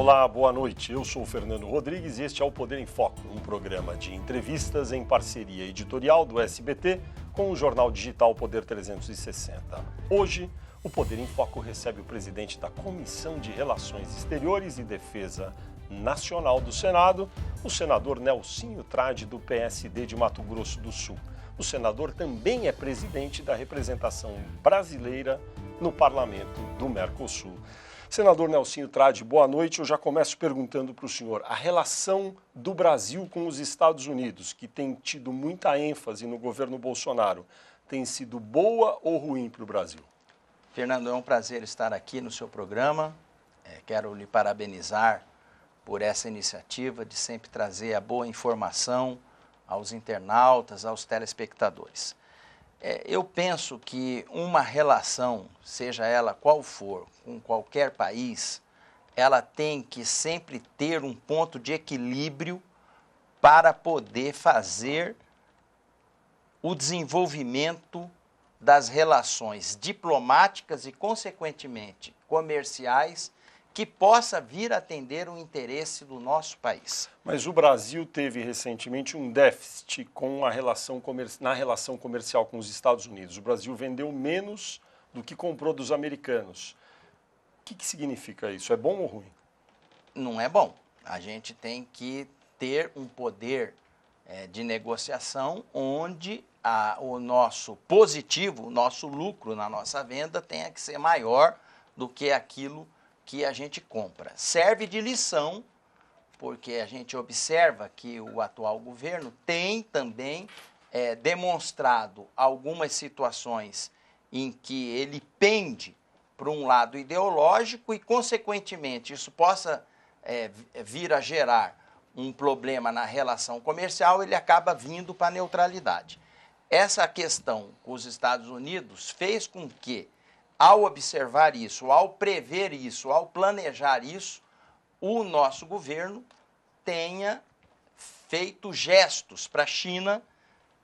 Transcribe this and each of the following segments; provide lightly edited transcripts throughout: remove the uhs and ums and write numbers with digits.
Olá, boa noite. Eu sou o Fernando Rodrigues e este é o Poder em Foco, um programa de entrevistas em parceria editorial do SBT com o jornal digital Poder 360. Hoje, o Poder em Foco recebe o presidente da Comissão de Relações Exteriores e Defesa Nacional do Senado, o senador Nelsinho Trade, do PSD de Mato Grosso do Sul. O senador também é presidente da representação brasileira no Parlamento do Mercosul. Senador Nelsinho Trade, boa noite. Eu já começo perguntando para o senhor a relação do Brasil com os Estados Unidos, que tem tido muita ênfase no governo Bolsonaro, tem sido boa ou ruim para o Brasil? Fernando, é um prazer estar aqui no seu programa. Quero lhe parabenizar por essa iniciativa de sempre trazer a boa informação aos internautas, aos telespectadores. Eu penso que uma relação, seja ela qual for, com qualquer país, ela tem que sempre ter um ponto de equilíbrio para poder fazer o desenvolvimento das relações diplomáticas e, consequentemente, comerciais, que possa vir a atender o interesse do nosso país. Mas o Brasil teve recentemente um déficit com na relação comercial com os Estados Unidos. O Brasil vendeu menos do que comprou dos americanos. O que significa isso? É bom ou ruim? Não é bom. A gente tem que ter um poder de negociação onde o nosso positivo, o nosso lucro na nossa venda tenha que ser maior do que aquilo que a gente compra. Serve de lição, porque a gente observa que o atual governo tem também demonstrado algumas situações em que ele pende para um lado ideológico e, consequentemente, isso possa vir a gerar um problema na relação comercial, ele acaba vindo para a neutralidade. Essa questão com os Estados Unidos fez com que, ao observar isso, ao prever isso, ao planejar isso, o nosso governo tenha feito gestos para a China,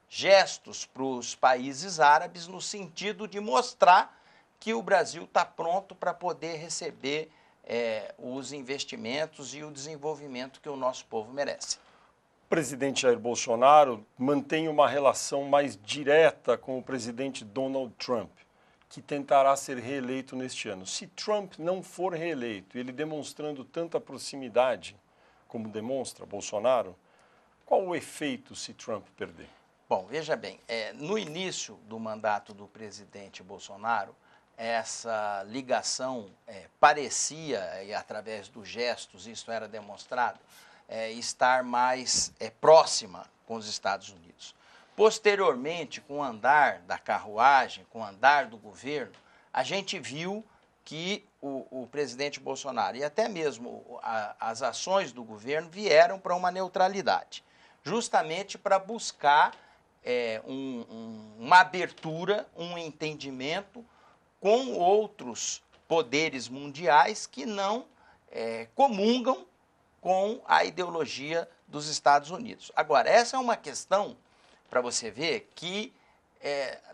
gestos para os países árabes, no sentido de mostrar que o Brasil está pronto para poder receber os investimentos e o desenvolvimento que o nosso povo merece. O presidente Jair Bolsonaro mantém uma relação mais direta com o presidente Donald Trump, que tentará ser reeleito neste ano. Se Trump não for reeleito, ele demonstrando tanta proximidade como demonstra Bolsonaro, qual o efeito se Trump perder? Bom, veja bem, no início do mandato do presidente Bolsonaro, essa ligação parecia, e através dos gestos isso era demonstrado, estar mais próxima com os Estados Unidos. Posteriormente, com o andar da carruagem, com o andar do governo, a gente viu que o presidente Bolsonaro e até mesmo as ações do governo vieram para uma neutralidade, justamente para buscar uma abertura, um entendimento com outros poderes mundiais que não comungam com a ideologia dos Estados Unidos. Agora, essa é uma questão para você ver que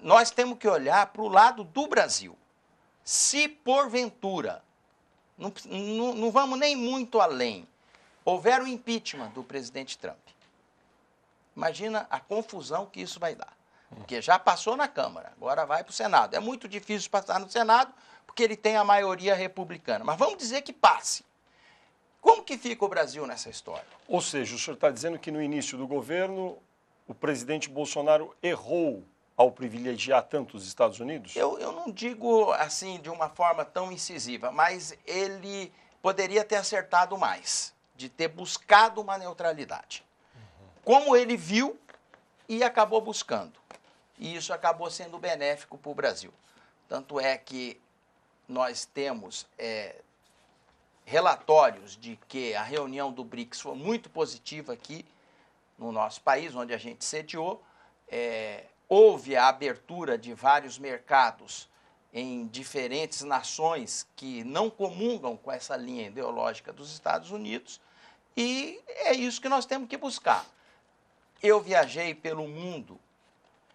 nós temos que olhar para o lado do Brasil. Se, porventura, não vamos nem muito além, houver o impeachment do presidente Trump, imagina a confusão que isso vai dar. Porque já passou na Câmara, agora vai para o Senado. É muito difícil passar no Senado, porque ele tem a maioria republicana. Mas vamos dizer que passe. Como que fica o Brasil nessa história? Ou seja, o senhor está dizendo que no início do governo o presidente Bolsonaro errou ao privilegiar tanto os Estados Unidos? Eu não digo assim de uma forma tão incisiva, mas ele poderia ter acertado mais, de ter buscado uma neutralidade. Como ele viu e acabou buscando. E isso acabou sendo benéfico para o Brasil. Tanto é que nós temos relatórios de que a reunião do BRICS foi muito positiva aqui no nosso país, onde a gente sediou. Houve a abertura de vários mercados em diferentes nações que não comungam com essa linha ideológica dos Estados Unidos, e é isso que nós temos que buscar. Eu viajei pelo mundo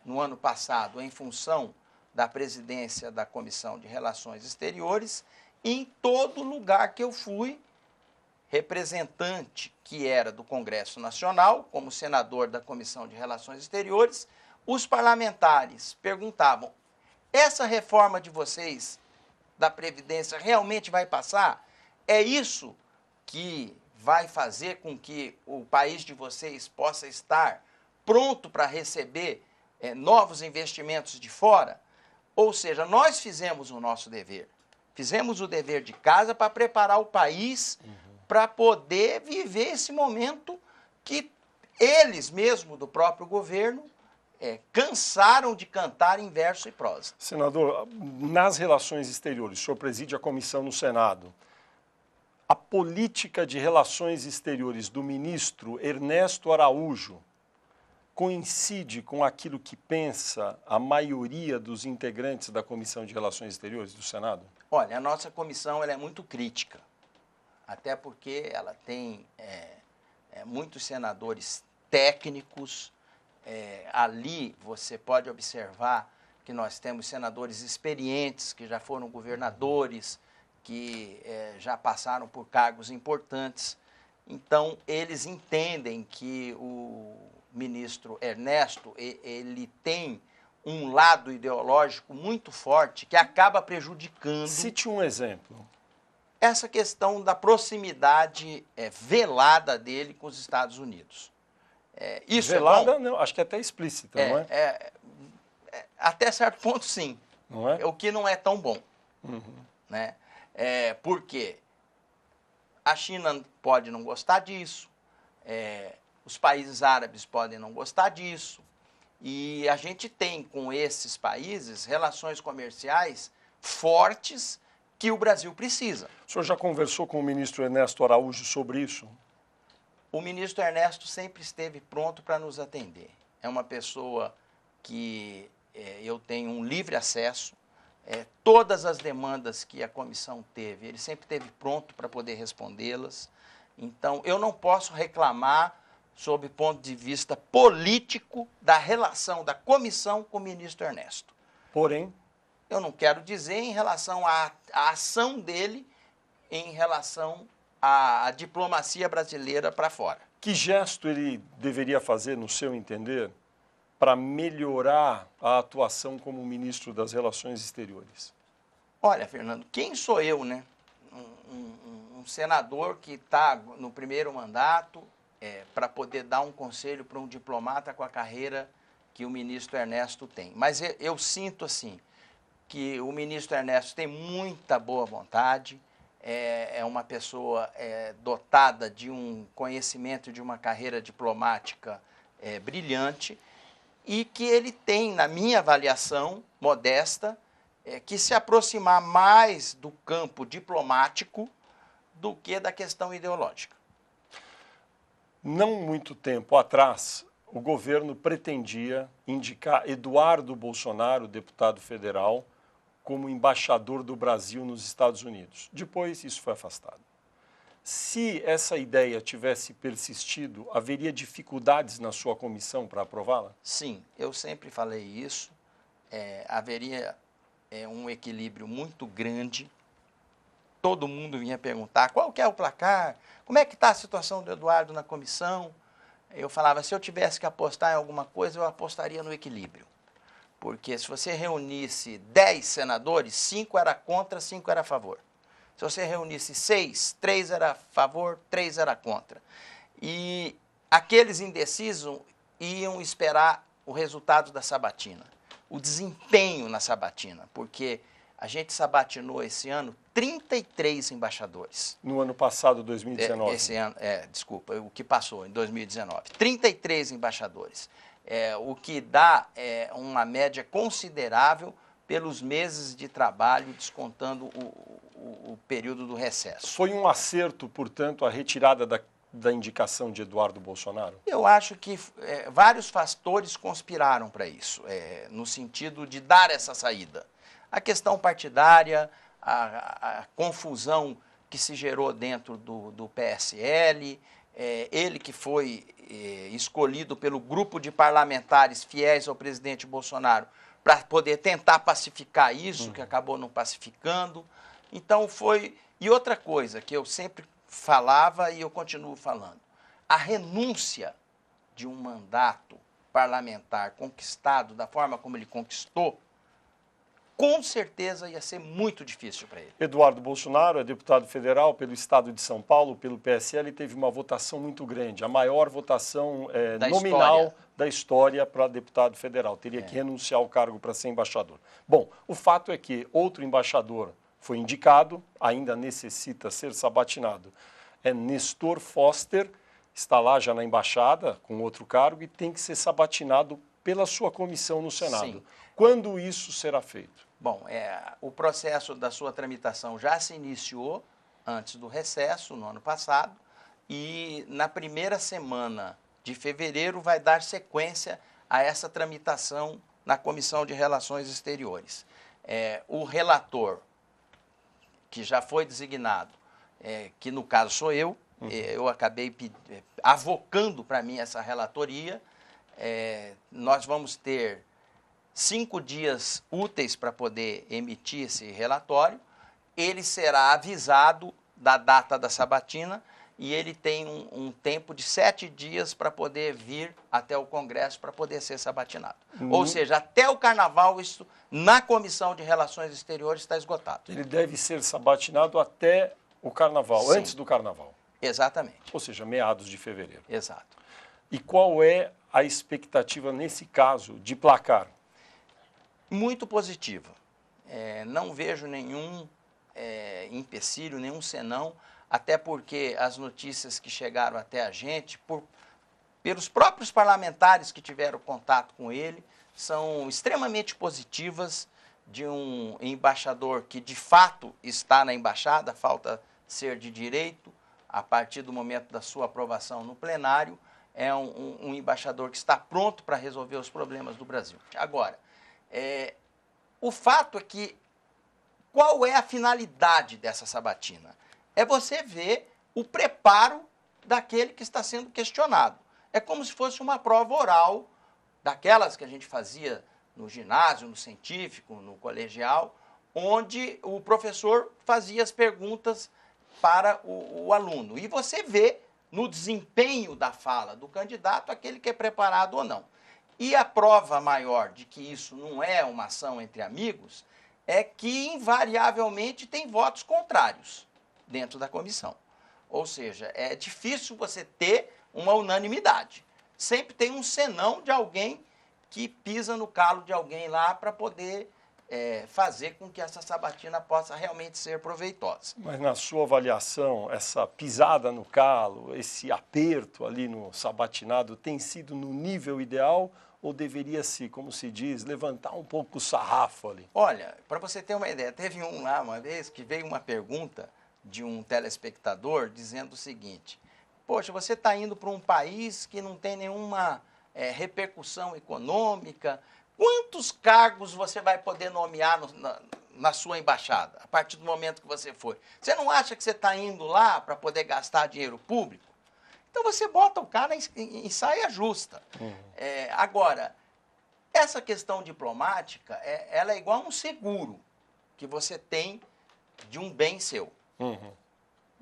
no ano passado em função da presidência da Comissão de Relações Exteriores. Em todo lugar que eu fui, representante que era do Congresso Nacional, como senador da Comissão de Relações Exteriores, os parlamentares perguntavam: essa reforma de vocês da Previdência realmente vai passar? É isso que vai fazer com que o país de vocês possa estar pronto para receber novos investimentos de fora? Ou seja, nós fizemos o nosso dever. Fizemos o dever de casa para preparar o país para poder viver esse momento que eles mesmo, do próprio governo, cansaram de cantar em verso e prosa. Senador, nas relações exteriores, o senhor preside a comissão no Senado. A política de relações exteriores do ministro Ernesto Araújo coincide com aquilo que pensa a maioria dos integrantes da Comissão de Relações Exteriores do Senado? Olha, a nossa comissão ela é muito crítica, até porque ela tem muitos senadores técnicos. Ali você pode observar que nós temos senadores experientes, que já foram governadores, que já passaram por cargos importantes. Então, eles entendem que o ministro Ernesto, ele tem um lado ideológico muito forte que acaba prejudicando... Cite um exemplo. Essa questão da proximidade velada dele com os Estados Unidos. Isso velada, é bom? Não, acho que é até explícita, não é? Até certo ponto, sim. Não é? O que não é tão bom. Né? Porque a China pode não gostar disso, os países árabes podem não gostar disso, e a gente tem com esses países relações comerciais fortes que o Brasil precisa. O senhor já conversou com o ministro Ernesto Araújo sobre isso? O ministro Ernesto sempre esteve pronto para nos atender. É uma pessoa que eu tenho um livre acesso. Todas as demandas que a comissão teve, ele sempre esteve pronto para poder respondê-las. Então, eu não posso reclamar sob o ponto de vista político da relação da comissão com o ministro Ernesto. Porém, eu não quero dizer em relação à ação dele em relação à diplomacia brasileira para fora. Que gesto ele deveria fazer, no seu entender, para melhorar a atuação como ministro das Relações Exteriores? Olha, Fernando, quem sou eu, né? Um senador que está no primeiro mandato para poder dar um conselho para um diplomata com a carreira que o ministro Ernesto tem. Mas eu sinto, assim, que o ministro Ernesto tem muita boa vontade, é uma pessoa dotada de um conhecimento, de uma carreira diplomática brilhante, e que ele tem, na minha avaliação modesta, que se aproximar mais do campo diplomático do que da questão ideológica. Não muito tempo atrás, o governo pretendia indicar Eduardo Bolsonaro, deputado federal, como embaixador do Brasil nos Estados Unidos. Depois, isso foi afastado. Se essa ideia tivesse persistido, haveria dificuldades na sua comissão para aprová-la? Sim, eu sempre falei isso. Haveria um equilíbrio muito grande. Todo mundo vinha perguntar qual que é o placar, como é que está a situação do Eduardo na comissão. Eu falava, se eu tivesse que apostar em alguma coisa, eu apostaria no equilíbrio. Porque se você reunisse 10 senadores, 5 era contra, 5 era a favor. Se você reunisse 6, 3 era a favor, 3 era contra. E aqueles indecisos iam esperar o resultado da sabatina, o desempenho na sabatina, porque a gente sabatinou esse ano 33 embaixadores. No ano passado, 2019. Esse ano, desculpa, o que passou em 2019. 33 embaixadores, o que dá uma média considerável pelos meses de trabalho, descontando o período do recesso. Foi um acerto, portanto, a retirada da indicação de Eduardo Bolsonaro? Eu acho que vários fatores conspiraram para isso, no sentido de dar essa saída. A questão partidária, a confusão que se gerou dentro do PSL, ele que foi escolhido pelo grupo de parlamentares fiéis ao presidente Bolsonaro para poder tentar pacificar isso, que acabou não pacificando. Então foi... E outra coisa que eu sempre falava e eu continuo falando. A renúncia de um mandato parlamentar conquistado da forma como ele conquistou, com certeza ia ser muito difícil para ele. Eduardo Bolsonaro é deputado federal pelo estado de São Paulo, pelo PSL, e teve uma votação muito grande, a maior votação nominal da história para deputado federal. Teria que renunciar ao cargo para ser embaixador. Bom, o fato é que outro embaixador foi indicado, ainda necessita ser sabatinado. É Nestor Foster, está lá já na embaixada, com outro cargo, e tem que ser sabatinado pela sua comissão no Senado. Sim. Quando isso será feito? Bom, o processo da sua tramitação já se iniciou antes do recesso, no ano passado, e na primeira semana de fevereiro vai dar sequência a essa tramitação na Comissão de Relações Exteriores. O relator, que já foi designado, que no caso sou eu, eu acabei avocando para mim essa relatoria, nós vamos ter 5 dias úteis para poder emitir esse relatório. Ele será avisado da data da sabatina e ele tem um tempo de 7 dias para poder vir até o Congresso para poder ser sabatinado. Ou seja, até o Carnaval, isso na Comissão de Relações Exteriores está esgotado. Ele deve ser sabatinado até o Carnaval, Sim. Antes do Carnaval. Exatamente. Ou seja, meados de fevereiro. Exato. E qual é a expectativa nesse caso de placar? Muito positiva. Não vejo nenhum empecilho, nenhum senão, até porque as notícias que chegaram até a gente, pelos próprios parlamentares que tiveram contato com ele, são extremamente positivas, de um embaixador que de fato está na embaixada, falta ser de direito, a partir do momento da sua aprovação no plenário, é um embaixador que está pronto para resolver os problemas do Brasil. Agora, o fato é que, qual é a finalidade dessa sabatina? É você ver o preparo daquele que está sendo questionado. É como se fosse uma prova oral, daquelas que a gente fazia no ginásio, no científico, no colegial, onde o professor fazia as perguntas para o aluno. E você vê no desempenho da fala do candidato aquele que é preparado ou não. E a prova maior de que isso não é uma ação entre amigos é que, invariavelmente, tem votos contrários dentro da comissão. Ou seja, é difícil você ter uma unanimidade. Sempre tem um senão de alguém que pisa no calo de alguém lá para poder fazer com que essa sabatina possa realmente ser proveitosa. Mas na sua avaliação, essa pisada no calo, esse aperto ali no sabatinado tem sido no nível ideal ou deveria-se, como se diz, levantar um pouco o sarrafo ali? Olha, para você ter uma ideia, teve um lá uma vez que veio uma pergunta de um telespectador dizendo o seguinte: poxa, você está indo para um país que não tem nenhuma repercussão econômica, quantos cargos você vai poder nomear na sua embaixada, a partir do momento que você for? Você não acha que você está indo lá para poder gastar dinheiro público? Então você bota o cara em saia justa. Agora, essa questão diplomática, ela é igual a um seguro que você tem de um bem seu.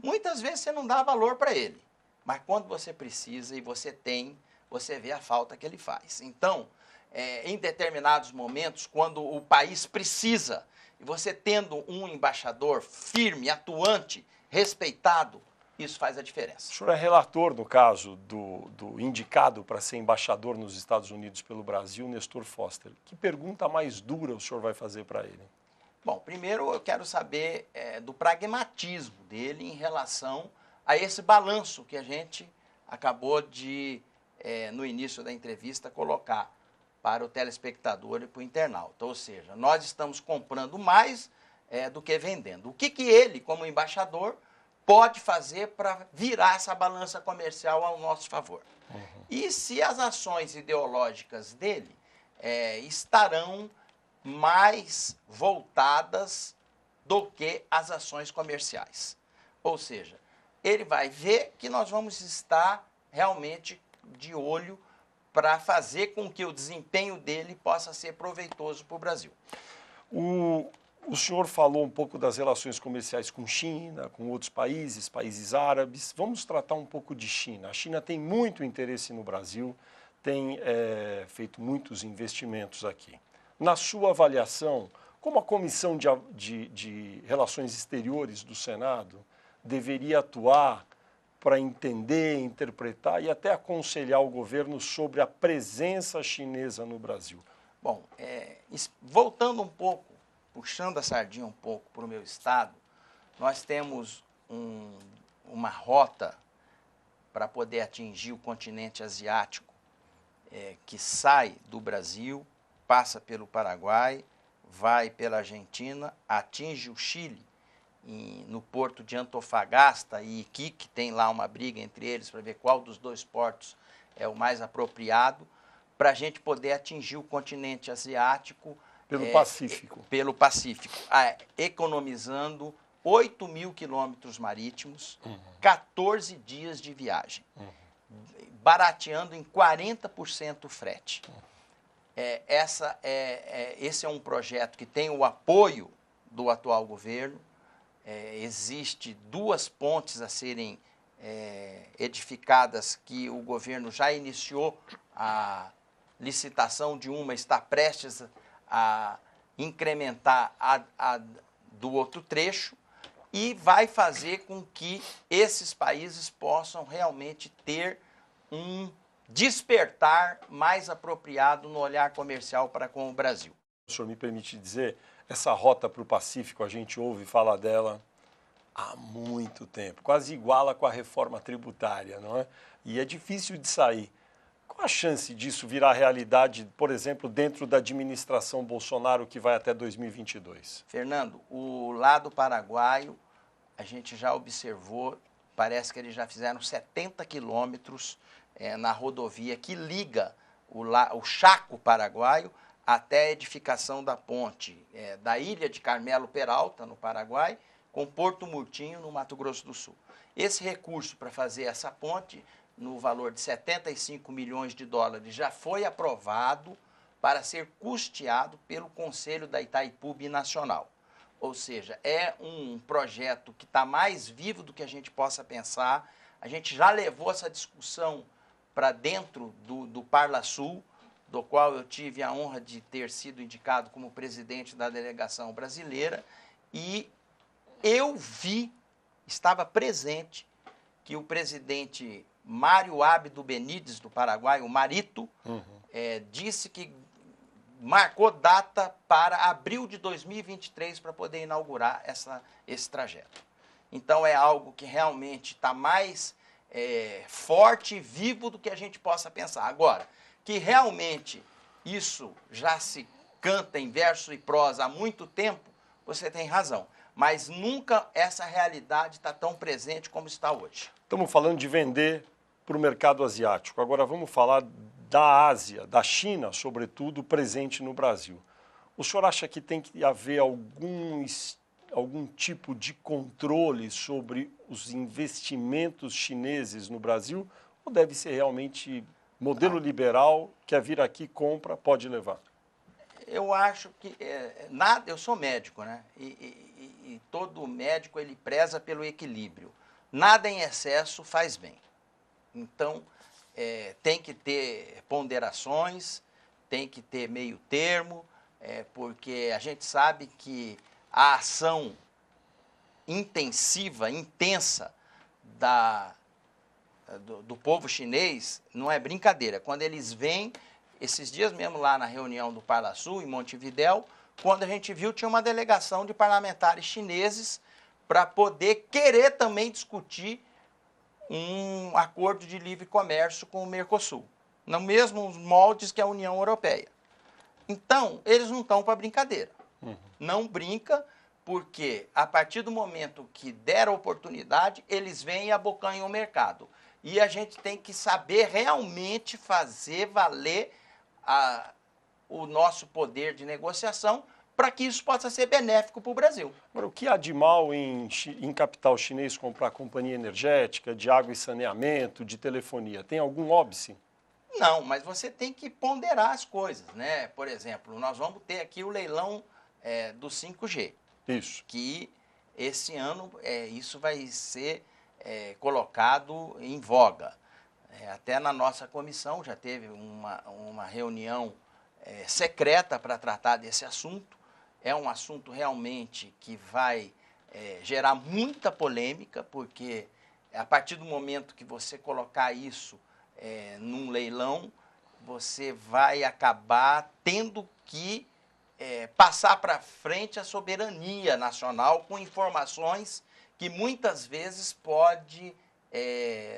Muitas vezes você não dá valor para ele, mas quando você precisa e você tem, você vê a falta que ele faz. Então, em determinados momentos, quando o país precisa, e você tendo um embaixador firme, atuante, respeitado, isso faz a diferença. O senhor é relator, no caso, do indicado para ser embaixador nos Estados Unidos pelo Brasil, Nestor Foster. Que pergunta mais dura o senhor vai fazer para ele? Bom, primeiro eu quero saber do pragmatismo dele em relação a esse balanço que a gente acabou de, no início da entrevista, colocar para o telespectador e para o internauta. Ou seja, nós estamos comprando mais do que vendendo. O que ele, como embaixador, pode fazer para virar essa balança comercial ao nosso favor? E se as ações ideológicas dele estarão mais voltadas do que as ações comerciais. Ou seja, ele vai ver que nós vamos estar realmente de olho para fazer com que o desempenho dele possa ser proveitoso para o Brasil. O O senhor falou um pouco das relações comerciais com China, com outros países, países árabes. Vamos tratar um pouco de China. A China tem muito interesse no Brasil, tem feito muitos investimentos aqui. Na sua avaliação, como a Comissão de Relações Exteriores do Senado deveria atuar para entender, interpretar e até aconselhar o governo sobre a presença chinesa no Brasil? Bom, voltando um pouco, puxando a sardinha um pouco para o meu estado, nós temos uma rota para poder atingir o continente asiático, que sai do Brasil, passa pelo Paraguai, vai pela Argentina, atinge o Chile, no porto de Antofagasta e Iquique, tem lá uma briga entre eles para ver qual dos dois portos é o mais apropriado, para a gente poder atingir o continente asiático. Pelo Pacífico. Pelo Pacífico, economizando 8.000 quilômetros marítimos, 14 dias de viagem, barateando em 40% o frete. Esse é um projeto que tem o apoio do atual governo. Existe 2 pontes a serem edificadas que o governo já iniciou a licitação de uma, está prestes a incrementar a do outro trecho e vai fazer com que esses países possam realmente ter um despertar mais apropriado no olhar comercial para com o Brasil. O senhor me permite dizer, essa rota para o Pacífico, a gente ouve falar dela há muito tempo, quase iguala com a reforma tributária, não é? E é difícil de sair. Qual a chance disso virar realidade, por exemplo, dentro da administração Bolsonaro, que vai até 2022? Fernando, o lado paraguaio, a gente já observou, parece que eles já fizeram 70 quilômetros na rodovia que liga o Chaco paraguaio até a edificação da ponte da ilha de Carmelo Peralta, no Paraguai, com Porto Murtinho, no Mato Grosso do Sul. Esse recurso para fazer essa ponte, no valor de 75 milhões de dólares, já foi aprovado para ser custeado pelo Conselho da Itaipu Binacional. Ou seja, é um projeto que está mais vivo do que a gente possa pensar. A gente já levou essa discussão para dentro do Parlasul, do qual eu tive a honra de ter sido indicado como presidente da delegação brasileira, e eu estava presente, que o presidente Mário Abdo Benítez, do Paraguai, o Marito, disse que marcou data para abril de 2023 para poder inaugurar esse trajeto. Então, é algo que realmente está mais forte e vivo do que a gente possa pensar. Agora, que realmente isso já se canta em verso e prosa há muito tempo, você tem razão. Mas nunca essa realidade está tão presente como está hoje. Estamos falando de vender para o mercado asiático. Agora vamos falar da Ásia, da China, sobretudo, presente no Brasil. O senhor acha que tem que haver algum tipo de controle sobre os investimentos chineses no Brasil? Ou deve ser realmente modelo liberal, quer vir aqui, compra, pode levar? Eu acho que eu sou médico, né? E todo médico ele preza pelo equilíbrio. Nada em excesso faz bem. Então, tem que ter ponderações, tem que ter meio termo, porque a gente sabe que a ação intensiva, intensa do povo chinês não é brincadeira. Quando eles vêm, esses dias mesmo lá na reunião do Parlasul, em Montevidéu, quando a gente viu, tinha uma delegação de parlamentares chineses para poder querer também discutir um acordo de livre comércio com o Mercosul, nos mesmos moldes que a União Europeia. Então, eles não estão para brincadeira. Não brinca, porque a partir do momento que der a oportunidade, eles vêm e abocanham o mercado. E a gente tem que saber realmente fazer valer o nosso poder de negociação para que isso possa ser benéfico para o Brasil. Agora, o que há de mal em capital chinês comprar companhia energética, de água e saneamento, de telefonia? Tem algum óbice? Não, mas você tem que ponderar as coisas, né? Por exemplo, nós vamos ter aqui o leilão do 5G. Isso. Que esse ano isso vai ser colocado em voga. Até na nossa comissão já teve uma reunião secreta para tratar desse assunto. É um assunto realmente que vai gerar muita polêmica, porque a partir do momento que você colocar isso num leilão, você vai acabar tendo que passar para frente a soberania nacional com informações que muitas vezes pode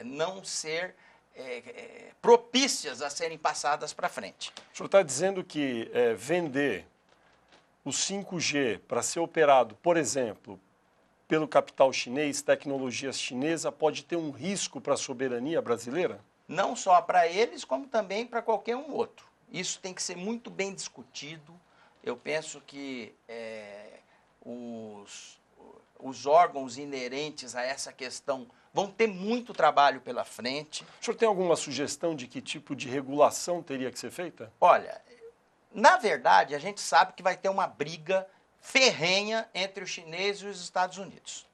não ser propícias a serem passadas para frente. O senhor está dizendo que vender o 5G para ser operado, por exemplo, pelo capital chinês, tecnologia chinesa, pode ter um risco para a soberania brasileira? Não só para eles, como também para qualquer um outro. Isso tem que ser muito bem discutido. Eu penso que os órgãos inerentes a essa questão vão ter muito trabalho pela frente. O senhor tem alguma sugestão de que tipo de regulação teria que ser feita? Olha, na verdade, a gente sabe que vai ter uma briga ferrenha entre os chineses e os Estados Unidos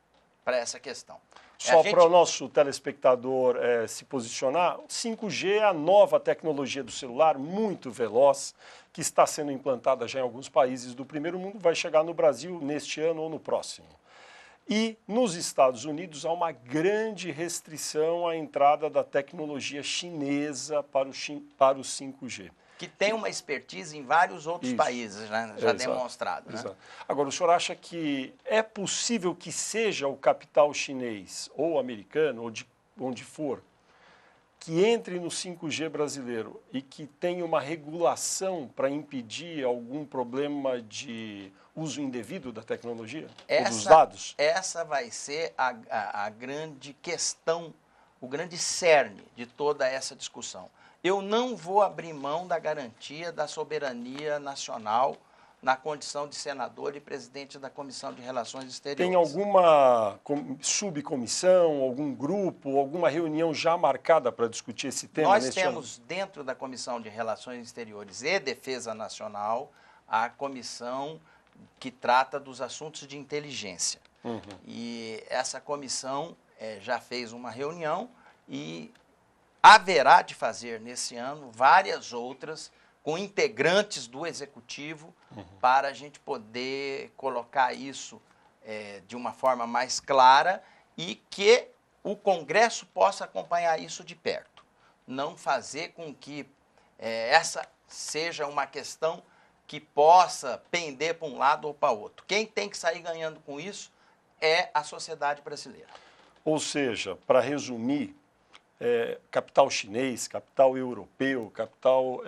para essa questão. Só para o nosso telespectador se posicionar, 5G é a nova tecnologia do celular, muito veloz, que está sendo implantada já em alguns países do primeiro mundo, vai chegar no Brasil neste ano ou no próximo. E nos Estados Unidos há uma grande restrição à entrada da tecnologia chinesa para o 5G. Que tem uma expertise em vários outros países, né? Já demonstrado. Né? Exato. Agora, o senhor acha que é possível que seja o capital chinês ou americano, ou de onde for, que entre no 5G brasileiro e que tenha uma regulação para impedir algum problema de uso indevido da tecnologia ou dos dados? Essa vai ser a grande questão, o grande cerne de toda essa discussão. Eu não vou abrir mão da garantia da soberania nacional na condição de senador e presidente da Comissão de Relações Exteriores. Tem alguma subcomissão, algum grupo, alguma reunião já marcada para discutir esse tema? Nós temos dentro da Comissão de Relações Exteriores e Defesa Nacional a comissão que trata dos assuntos de inteligência. Uhum. E essa comissão já fez uma reunião e haverá de fazer nesse ano várias outras com integrantes do Executivo para a gente poder colocar isso de uma forma mais clara e que o Congresso possa acompanhar isso de perto. Não fazer com que essa seja uma questão que possa pender para um lado ou para outro. Quem tem que sair ganhando com isso é a sociedade brasileira. Ou seja, para resumir, capital chinês, capital europeu, capital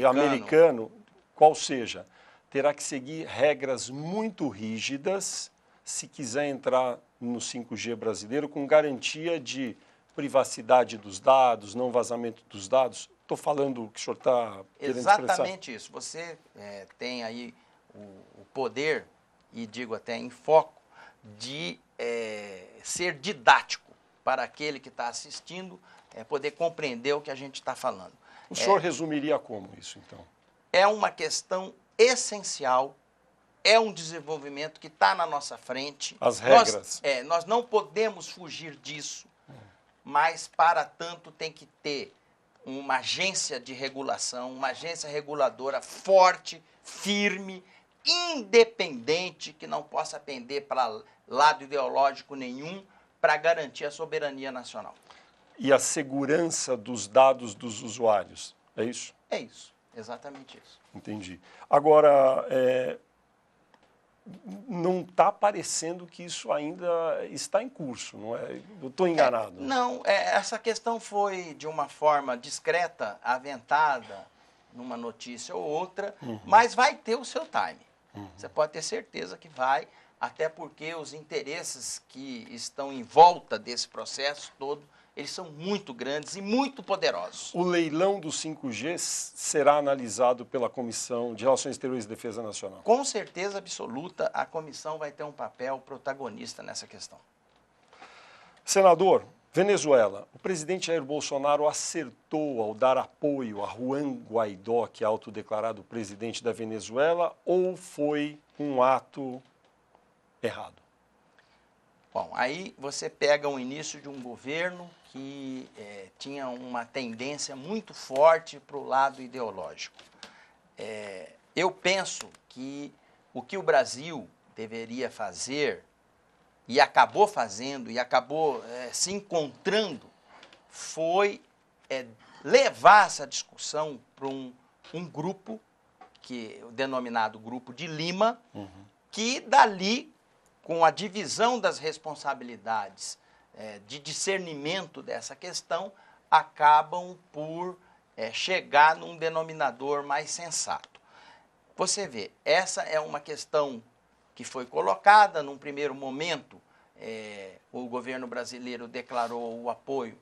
americano, qual seja, terá que seguir regras muito rígidas se quiser entrar no 5G brasileiro com garantia de privacidade dos dados, não vazamento dos dados. Estou falando o que o senhor está querendo expressar. Exatamente isso. Você tem aí o poder, e digo até em foco, de ser didático para aquele que está assistindo, poder compreender o que a gente está falando. O senhor resumiria como isso, então? É uma questão essencial, é um desenvolvimento que está na nossa frente. As regras. Nós não podemos fugir disso, mas, para tanto, tem que ter uma agência de regulação, uma agência reguladora forte, firme, independente, que não possa pender para lado ideológico nenhum, para garantir a soberania nacional. E a segurança dos dados dos usuários, é isso? É isso, exatamente isso. Entendi. Agora, não está parecendo que isso ainda está em curso, não é? Eu estou enganado. Não, essa questão foi de uma forma discreta, aventada, numa notícia ou outra, mas vai ter o seu time. Você pode ter certeza que vai, até porque os interesses que estão em volta desse processo todo, eles são muito grandes e muito poderosos. O leilão do 5G será analisado pela Comissão de Relações Exteriores e Defesa Nacional? Com certeza absoluta, a comissão vai ter um papel protagonista nessa questão. Senador, Venezuela. O presidente Jair Bolsonaro acertou ao dar apoio a Juan Guaidó, que é autodeclarado presidente da Venezuela, ou foi um ato errado? Bom, aí você pega o início de um governo que tinha uma tendência muito forte para o lado ideológico. Eu penso que o que o Brasil deveria fazer, e acabou fazendo, e acabou se encontrando, foi levar essa discussão para um grupo, o denominado Grupo de Lima, que dali, com a divisão das responsabilidades de discernimento dessa questão, acabam por chegar num denominador mais sensato. Você vê, essa é uma questão que foi colocada num primeiro momento. O governo brasileiro declarou o apoio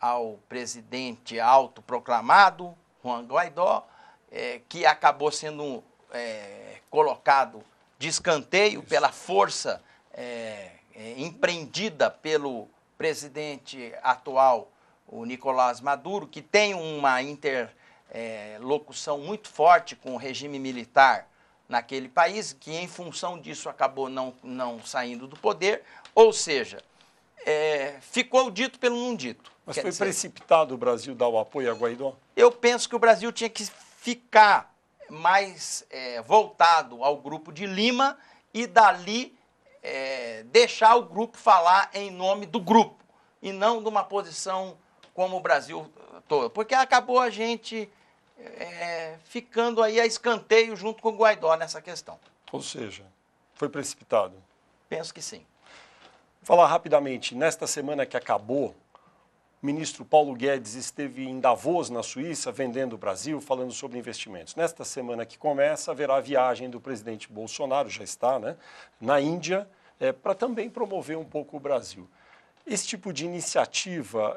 ao presidente autoproclamado, Juan Guaidó, que acabou sendo colocado de escanteio pela força empreendida pelo presidente atual, o Nicolás Maduro, que tem uma interlocução muito forte com o regime militar naquele país, que em função disso acabou não saindo do poder, ou seja, ficou dito pelo não dito. Mas foi precipitado o Brasil dar o apoio a Guaidó? Eu penso que o Brasil tinha que ficar mais voltado ao Grupo de Lima e dali deixar o grupo falar em nome do grupo e não de uma posição como o Brasil todo, porque acabou a gente ficando aí a escanteio junto com o Guaidó nessa questão. Ou seja, foi precipitado? Penso que sim. Vou falar rapidamente, nesta semana que acabou, o ministro Paulo Guedes esteve em Davos, na Suíça, vendendo o Brasil, falando sobre investimentos. Nesta semana que começa, haverá a viagem do presidente Bolsonaro, já está, né, na Índia, para também promover um pouco o Brasil. Esse tipo de iniciativa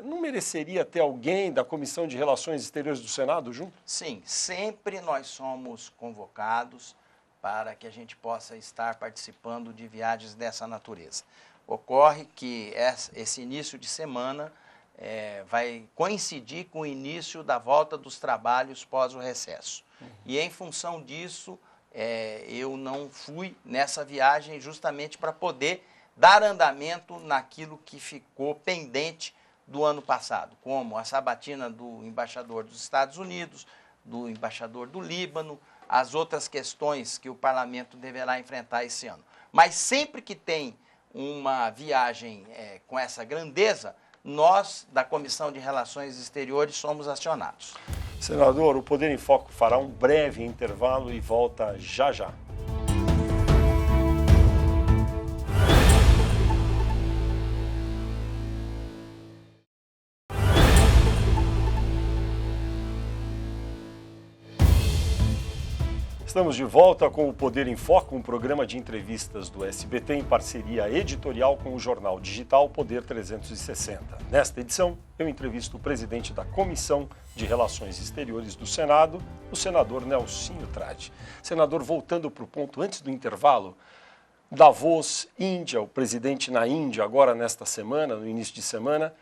não mereceria ter alguém da Comissão de Relações Exteriores do Senado junto? Sim, sempre nós somos convocados para que a gente possa estar participando de viagens dessa natureza. Ocorre que esse início de semana vai coincidir com o início da volta dos trabalhos pós o recesso. E em função disso, eu não fui nessa viagem justamente para poder dar andamento naquilo que ficou pendente do ano passado, como a sabatina do embaixador dos Estados Unidos, do embaixador do Líbano, as outras questões que o parlamento deverá enfrentar esse ano. Mas sempre que tem uma viagem com essa grandeza, nós, da Comissão de Relações Exteriores, somos acionados. Senador, o Poder em Foco fará um breve intervalo e volta já já. Estamos de volta com o Poder em Foco, um programa de entrevistas do SBT em parceria editorial com o jornal digital Poder 360. Nesta edição, eu entrevisto o presidente da Comissão de Relações Exteriores do Senado, o senador Nelsinho Trade. Senador, voltando para o ponto antes do intervalo, Davos, Índia, o presidente na Índia agora nesta semana, no início de semana,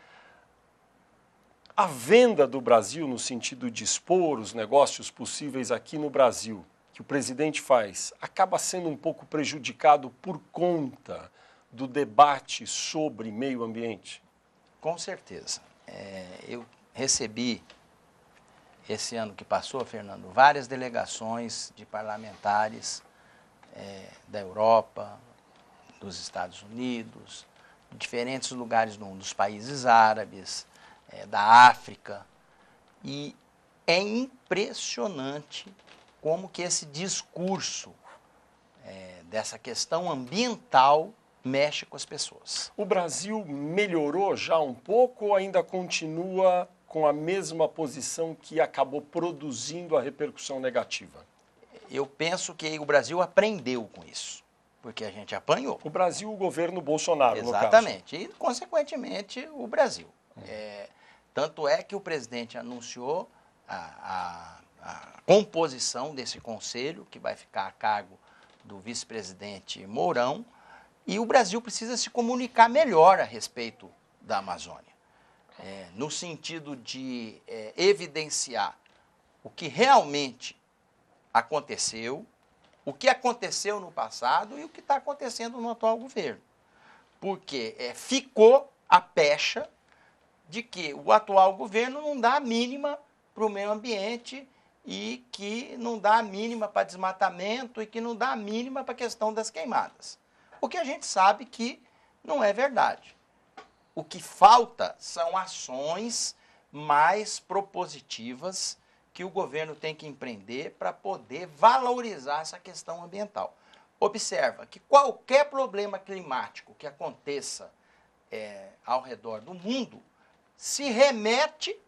a venda do Brasil no sentido de expor os negócios possíveis aqui no Brasil, que o presidente faz, acaba sendo um pouco prejudicado por conta do debate sobre meio ambiente? Com certeza. Eu recebi, esse ano que passou, Fernando, várias delegações de parlamentares da Europa, dos Estados Unidos, de diferentes lugares do mundo, dos países árabes, da África, e é impressionante como que esse discurso dessa questão ambiental mexe com as pessoas. O Brasil melhorou já um pouco ou ainda continua com a mesma posição que acabou produzindo a repercussão negativa? Eu penso que o Brasil aprendeu com isso, porque a gente apanhou. O Brasil, o governo Bolsonaro, exatamente, no caso. E, consequentemente, o Brasil. Tanto é que o presidente anunciou a composição desse conselho, que vai ficar a cargo do vice-presidente Mourão, e o Brasil precisa se comunicar melhor a respeito da Amazônia, no sentido de evidenciar o que realmente aconteceu, o que aconteceu no passado e o que está acontecendo no atual governo. Porque ficou a pecha de que o atual governo não dá a mínima para o meio ambiente e que não dá a mínima para desmatamento e que não dá a mínima para a questão das queimadas. O que a gente sabe que não é verdade. O que falta são ações mais propositivas que o governo tem que empreender para poder valorizar essa questão ambiental. Observa que qualquer problema climático que aconteça ao redor do mundo se remete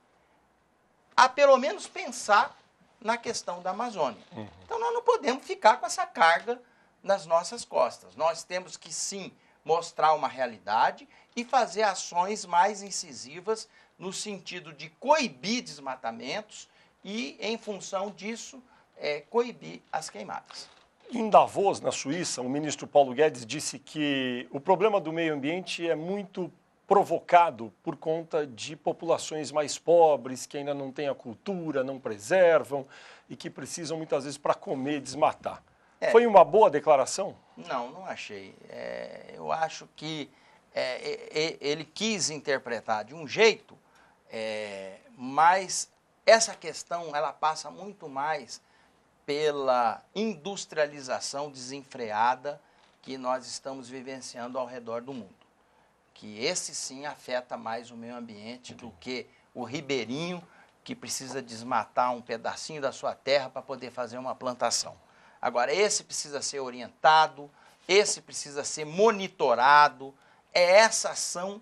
a pelo menos pensar na questão da Amazônia. Então nós não podemos ficar com essa carga nas nossas costas. Nós temos que sim mostrar uma realidade e fazer ações mais incisivas no sentido de coibir desmatamentos e, em função disso, coibir as queimadas. Em Davos, na Suíça, o ministro Paulo Guedes disse que o problema do meio ambiente é muito provocado por conta de populações mais pobres, que ainda não têm a cultura, não preservam e que precisam muitas vezes para comer desmatar. Foi uma boa declaração? Não, não achei. Eu acho que ele quis interpretar de um jeito, mas essa questão ela passa muito mais pela industrialização desenfreada que nós estamos vivenciando ao redor do mundo. Que esse sim afeta mais o meio ambiente do que o ribeirinho que precisa desmatar um pedacinho da sua terra para poder fazer uma plantação. Agora, esse precisa ser orientado, esse precisa ser monitorado. É essa ação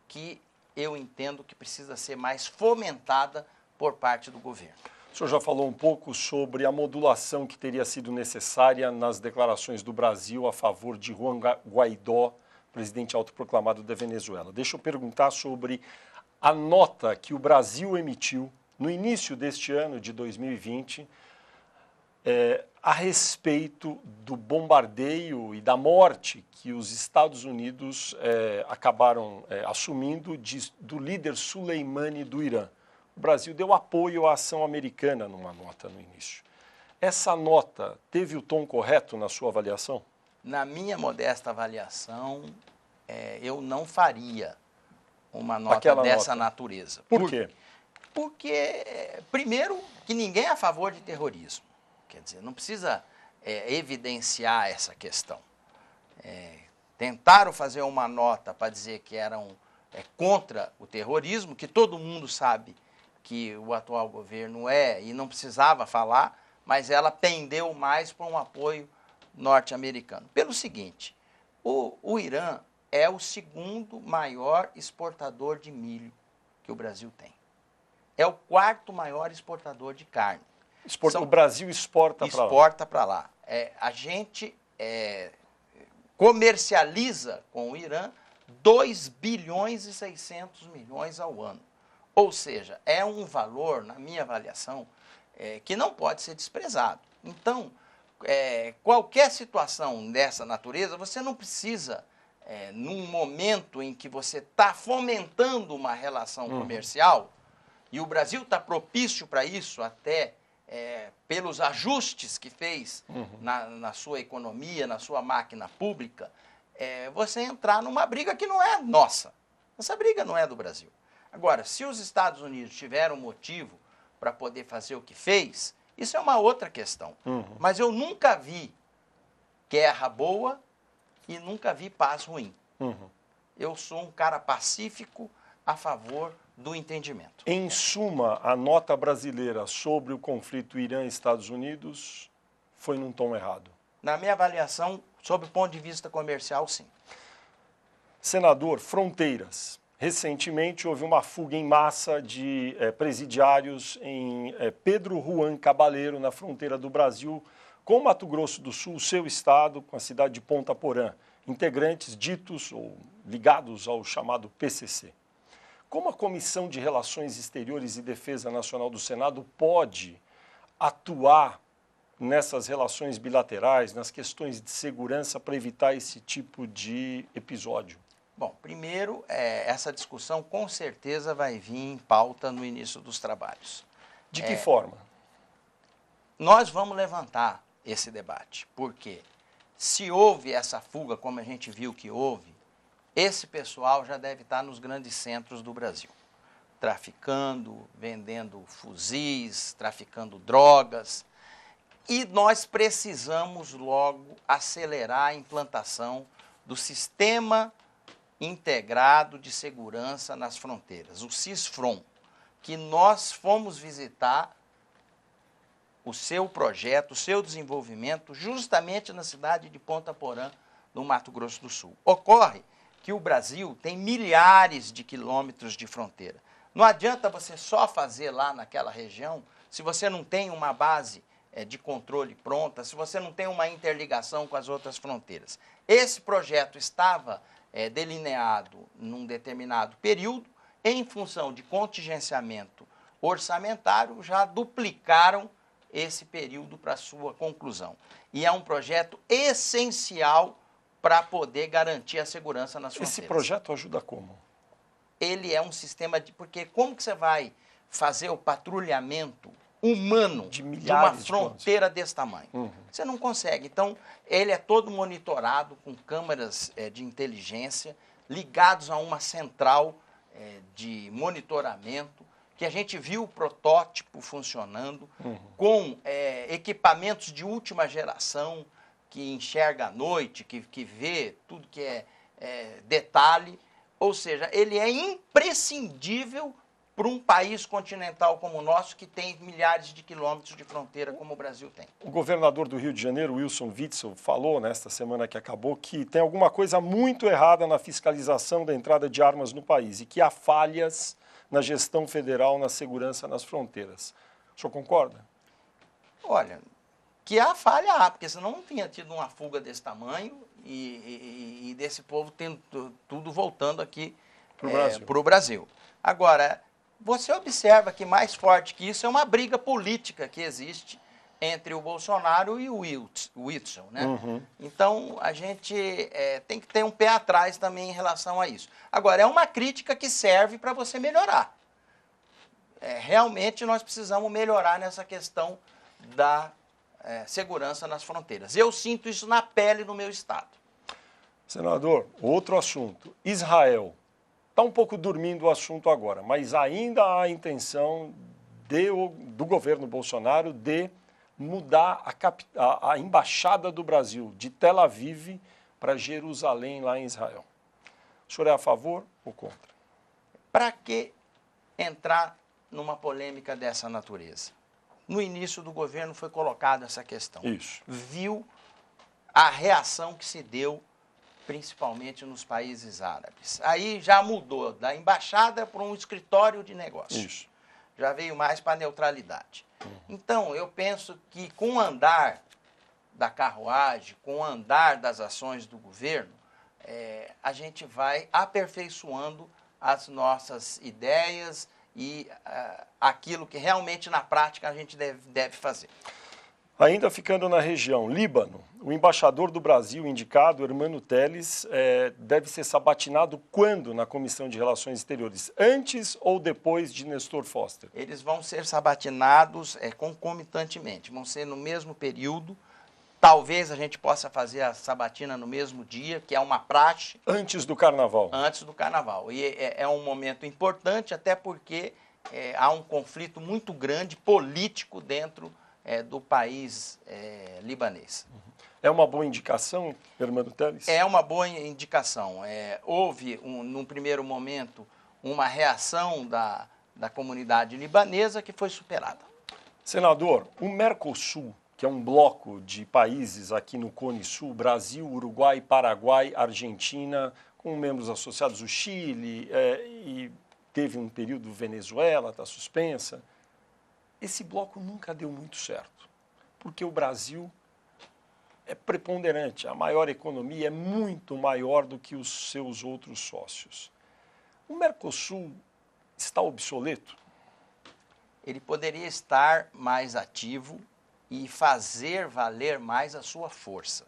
que eu entendo que precisa ser mais fomentada por parte do governo. O senhor já falou um pouco sobre a modulação que teria sido necessária nas declarações do Brasil a favor de Juan Guaidó, presidente autoproclamado da Venezuela. Deixa eu perguntar sobre a nota que o Brasil emitiu no início deste ano de 2020 a respeito do bombardeio e da morte que os Estados Unidos acabaram assumindo do líder Soleimani do Irã. O Brasil deu apoio à ação americana numa nota no início. Essa nota teve o tom correto na sua avaliação? Na minha modesta avaliação, eu não faria uma nota dessa natureza. Por quê? Porque, primeiro, que ninguém é a favor de terrorismo. Quer dizer, não precisa evidenciar essa questão. Tentaram fazer uma nota para dizer que eram contra o terrorismo, que todo mundo sabe que o atual governo e não precisava falar, mas ela pendeu mais para um apoio norte-americano. Pelo seguinte, o Irã é o segundo maior exportador de milho que o Brasil tem. É o quarto maior exportador de carne. O Brasil exporta para lá. Exporta para lá. A gente comercializa com o Irã 2 bilhões e 600 milhões ao ano. Ou seja, é um valor, na minha avaliação, que não pode ser desprezado. Então, qualquer situação dessa natureza, você não precisa, num momento em que você está fomentando uma relação comercial, e o Brasil está propício para isso até pelos ajustes que fez na sua economia, na sua máquina pública, você entrar numa briga que não é nossa. Essa briga não é do Brasil. Agora, se os Estados Unidos tiveram motivo para poder fazer o que fez, isso é uma outra questão. Mas eu nunca vi guerra boa e nunca vi paz ruim. Eu sou um cara pacífico a favor do entendimento. Em suma, a nota brasileira sobre o conflito Irã-Estados Unidos foi num tom errado. Na minha avaliação, sob o ponto de vista comercial, sim. Senador, fronteiras. Recentemente houve uma fuga em massa de presidiários em Pedro Juan Cabaleiro, na fronteira do Brasil, com Mato Grosso do Sul, seu estado, com a cidade de Ponta Porã, integrantes ditos ou ligados ao chamado PCC. Como a Comissão de Relações Exteriores e Defesa Nacional do Senado pode atuar nessas relações bilaterais, nas questões de segurança, para evitar esse tipo de episódio? Bom, primeiro, essa discussão com certeza vai vir em pauta no início dos trabalhos. De que forma? Nós vamos levantar esse debate. Por quê? Se houve essa fuga, como a gente viu que houve, esse pessoal já deve estar nos grandes centros do Brasil, traficando, vendendo fuzis, traficando drogas. E nós precisamos logo acelerar a implantação do Sistema Integrado de Segurança nas Fronteiras, o SISFRON, que nós fomos visitar o seu projeto, o seu desenvolvimento, justamente na cidade de Ponta Porã, no Mato Grosso do Sul. Ocorre que o Brasil tem milhares de quilômetros de fronteira. Não adianta você só fazer lá naquela região se você não tem uma base de controle pronta, se você não tem uma interligação com as outras fronteiras. Esse projeto estava delineado num determinado período, em função de contingenciamento orçamentário, já duplicaram esse período para sua conclusão. E é um projeto essencial para poder garantir a segurança nas fronteiras. Esse projeto ajuda como? Ele é um sistema de... Porque como que você vai fazer o patrulhamento humano de uma fronteira desse tamanho? Você não consegue. Então, ele é todo monitorado com câmeras de inteligência, ligados a uma central de monitoramento, que a gente viu o protótipo funcionando, com equipamentos de última geração, que enxerga à noite, que vê tudo que é detalhe. Ou seja, ele é imprescindível para um país continental como o nosso, que tem milhares de quilômetros de fronteira, como o Brasil tem. O governador do Rio de Janeiro, Wilson Witzel, falou nesta semana que acabou que tem alguma coisa muito errada na fiscalização da entrada de armas no país e que há falhas na gestão federal na segurança nas fronteiras. O senhor concorda? Olha, que há falha há, porque senão não tinha tido uma fuga desse tamanho e desse povo tendo tudo voltando aqui para o Brasil. Agora, você observa que mais forte que isso é uma briga política que existe entre o Bolsonaro e o Witzel, né? Então, a gente tem que ter um pé atrás também em relação a isso. Agora, é uma crítica que serve para você melhorar. Realmente, nós precisamos melhorar nessa questão da segurança nas fronteiras. Eu sinto isso na pele no meu estado. Senador, outro assunto. Israel. Está um pouco dormindo o assunto agora, mas ainda há a intenção do governo Bolsonaro de mudar a embaixada do Brasil de Tel Aviv para Jerusalém, lá em Israel. O senhor é a favor ou contra? Para que entrar numa polêmica dessa natureza? No início do governo foi colocada essa questão. Isso. Viu a reação que se deu, principalmente nos países árabes. Aí já mudou da embaixada para um escritório de negócios. Isso. Já veio mais para a neutralidade. Então, eu penso que com o andar da carruagem, com o andar das ações do governo, a gente vai aperfeiçoando as nossas ideias e aquilo que realmente na prática a gente deve fazer. Ainda ficando na região, Líbano, o embaixador do Brasil indicado, Hermano Teles, deve ser sabatinado quando na Comissão de Relações Exteriores? Antes ou depois de Nestor Foster? Eles vão ser sabatinados concomitantemente, vão ser no mesmo período. Talvez a gente possa fazer a sabatina no mesmo dia, que é uma praxe. Antes do Carnaval? Antes do Carnaval. E é um momento importante, até porque há um conflito muito grande político dentro do país libanês. É uma boa indicação, Hermano Teles? É uma boa indicação. Houve, num primeiro momento, uma reação da comunidade libanesa que foi superada. Senador, o Mercosul, que é um bloco de países aqui no Cone Sul, Brasil, Uruguai, Paraguai, Argentina, com membros associados o Chile, e teve um período Venezuela, está suspensa. Esse bloco nunca deu muito certo, porque o Brasil é preponderante, a maior economia é muito maior do que os seus outros sócios. O Mercosul está obsoleto? Ele poderia estar mais ativo e fazer valer mais a sua força.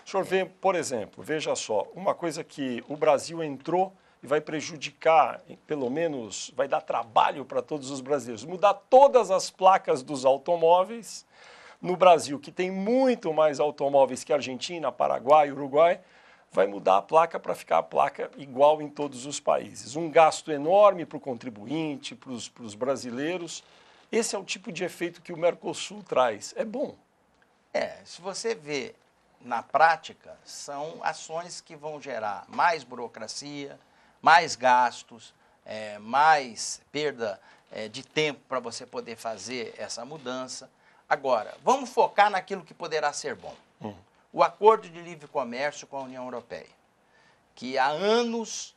O senhor vê, por exemplo, veja só, uma coisa que o Brasil entrou e vai prejudicar, pelo menos vai dar trabalho para todos os brasileiros, mudar todas as placas dos automóveis no Brasil, que tem muito mais automóveis que a Argentina, Paraguai, Uruguai, vai mudar a placa para ficar a placa igual em todos os países. Um gasto enorme para o contribuinte, para os brasileiros. Esse é o tipo de efeito que o Mercosul traz. É bom. Se você vê na prática, são ações que vão gerar mais burocracia, mais gastos, mais perda de tempo para você poder fazer essa mudança. Agora, vamos focar naquilo que poderá ser bom. O acordo de livre comércio com a União Europeia, que há anos,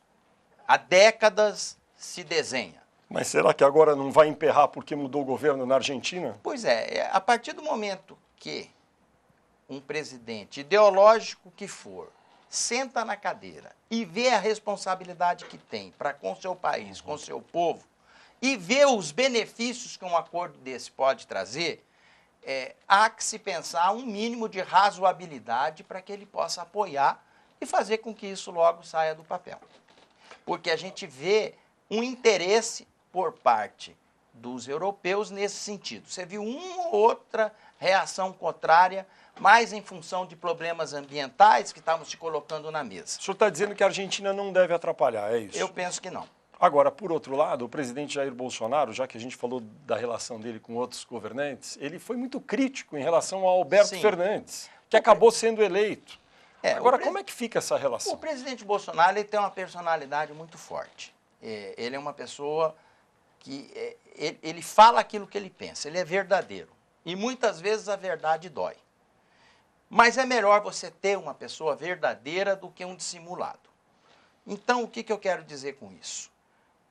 há décadas, se desenha. Mas será que agora não vai emperrar porque mudou o governo na Argentina? Pois a partir do momento que um presidente, ideológico que for, senta na cadeira e vê a responsabilidade que tem para com seu país, com seu povo, e vê os benefícios que um acordo desse pode trazer, há que se pensar um mínimo de razoabilidade para que ele possa apoiar e fazer com que isso logo saia do papel. Porque a gente vê um interesse por parte dos europeus nesse sentido. Você viu uma ou outra reação contrária, mais em função de problemas ambientais que estavam se colocando na mesa. O senhor está dizendo que a Argentina não deve atrapalhar, é isso? Eu penso que não. Agora, por outro lado, o presidente Jair Bolsonaro, já que a gente falou da relação dele com outros governantes, ele foi muito crítico em relação ao Alberto Fernandes, que acabou sendo eleito. Agora, como é que fica essa relação? O presidente Bolsonaro ele tem uma personalidade muito forte. Ele é uma pessoa que ele fala aquilo que ele pensa, ele é verdadeiro. E muitas vezes a verdade dói. Mas é melhor você ter uma pessoa verdadeira do que um dissimulado. Então, o que eu quero dizer com isso?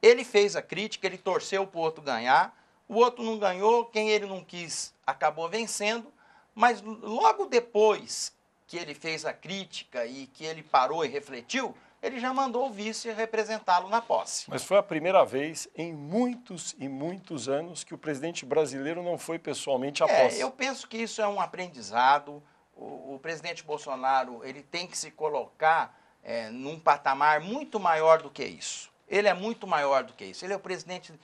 Ele fez a crítica, ele torceu para o outro ganhar, o outro não ganhou, quem ele não quis acabou vencendo, mas logo depois que ele fez a crítica e que ele parou e refletiu, ele já mandou o vice representá-lo na posse. Mas foi a primeira vez em muitos e muitos anos que o presidente brasileiro não foi pessoalmente à posse. Eu penso que isso é um aprendizado. O presidente Bolsonaro ele tem que se colocar num patamar muito maior do que isso. Ele é muito maior do que isso. Ele é o presidente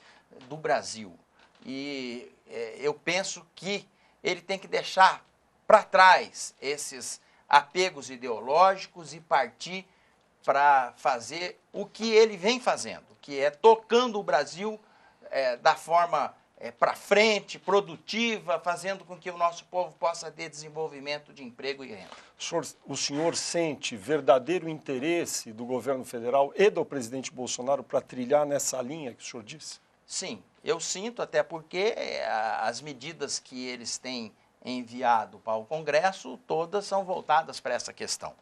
do Brasil. E eu penso que ele tem que deixar para trás esses apegos ideológicos e partir para fazer o que ele vem fazendo, que é tocando o Brasil da forma para frente, produtiva, fazendo com que o nosso povo possa ter desenvolvimento de emprego e renda. O senhor sente verdadeiro interesse do governo federal e do presidente Bolsonaro para trilhar nessa linha que o senhor disse? Sim, eu sinto, até porque as medidas que eles têm enviado para o Congresso, todas são voltadas para essa questão.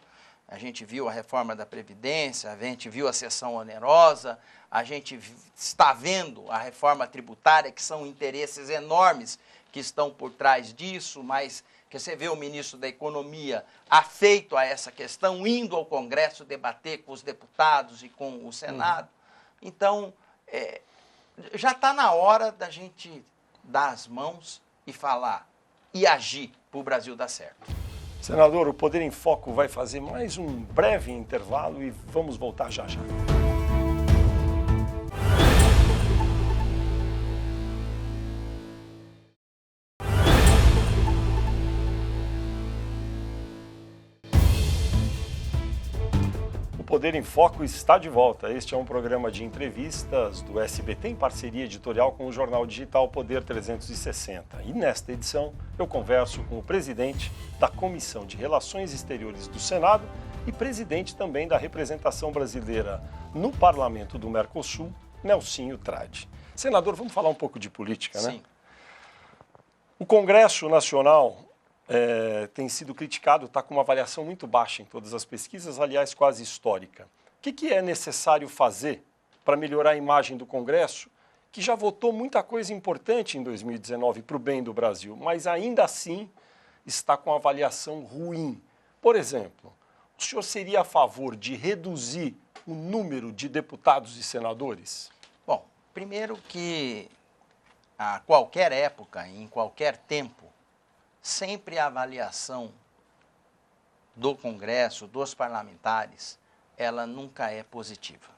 A gente viu a reforma da Previdência, a gente viu a cessão onerosa, a gente está vendo a reforma tributária, que são interesses enormes que estão por trás disso, mas que você vê o ministro da Economia afeito a essa questão, indo ao Congresso debater com os deputados e com o Senado. Então, já está na hora da gente dar as mãos e falar e agir para o Brasil dar certo. Senador, o Poder em Foco vai fazer mais um breve intervalo e vamos voltar já já. O Poder em Foco está de volta. Este é um programa de entrevistas do SBT em parceria editorial com o jornal digital Poder 360. E nesta edição eu converso com o presidente da Comissão de Relações Exteriores do Senado e presidente também da representação brasileira no Parlamento do Mercosul, Nelsinho Trade. Senador, vamos falar um pouco de política, né? Sim. O Congresso Nacional tem sido criticado, está com uma avaliação muito baixa em todas as pesquisas, aliás, quase histórica. O que é necessário fazer para melhorar a imagem do Congresso, que já votou muita coisa importante em 2019 para o bem do Brasil, mas ainda assim está com avaliação ruim? Por exemplo, o senhor seria a favor de reduzir o número de deputados e senadores? Bom, primeiro que a qualquer época, em qualquer tempo, sempre a avaliação do Congresso, dos parlamentares, ela nunca é positiva.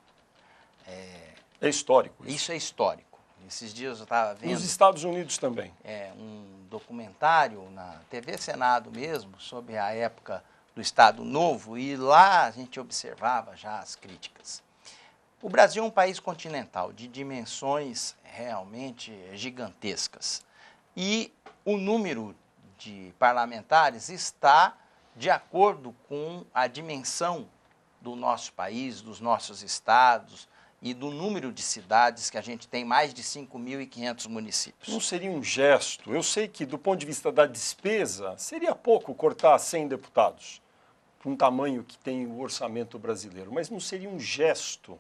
É histórico. Isso é histórico. Esses dias eu estava vendo... Nos Estados Unidos também. Um documentário na TV Senado mesmo, sobre a época do Estado Novo, e lá a gente observava já as críticas. O Brasil é um país continental de dimensões realmente gigantescas. E o número de parlamentares está de acordo com a dimensão do nosso país, dos nossos estados e do número de cidades, que a gente tem mais de 5.500 municípios. Não seria um gesto? Eu sei que, do ponto de vista da despesa, seria pouco cortar 100 deputados, para um tamanho que tem o orçamento brasileiro, mas não seria um gesto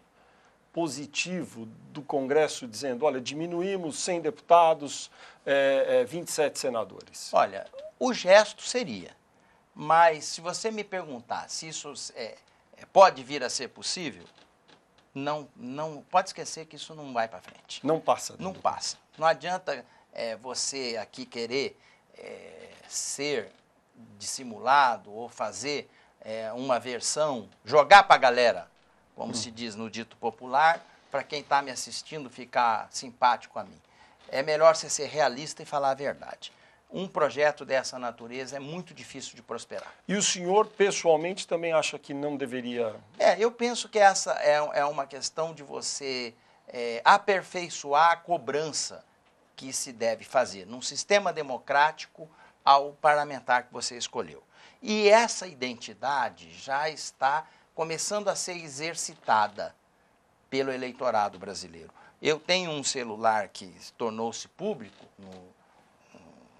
positivo do Congresso dizendo, olha, diminuímos 100 deputados, 27 senadores? Olha, o gesto seria, mas se você me perguntar se isso pode vir a ser possível, não pode esquecer que isso não vai para frente. Não passa. Não passa. Não adianta você aqui querer ser dissimulado ou fazer uma versão, jogar para a galera, como se diz no dito popular, para quem está me assistindo ficar simpático a mim. É melhor você ser realista e falar a verdade. Um projeto dessa natureza é muito difícil de prosperar. E o senhor, pessoalmente, também acha que não deveria... Eu penso que essa é uma questão de você aperfeiçoar a cobrança que se deve fazer num sistema democrático ao parlamentar que você escolheu. E essa identidade já está começando a ser exercitada pelo eleitorado brasileiro. Eu tenho um celular que tornou-se público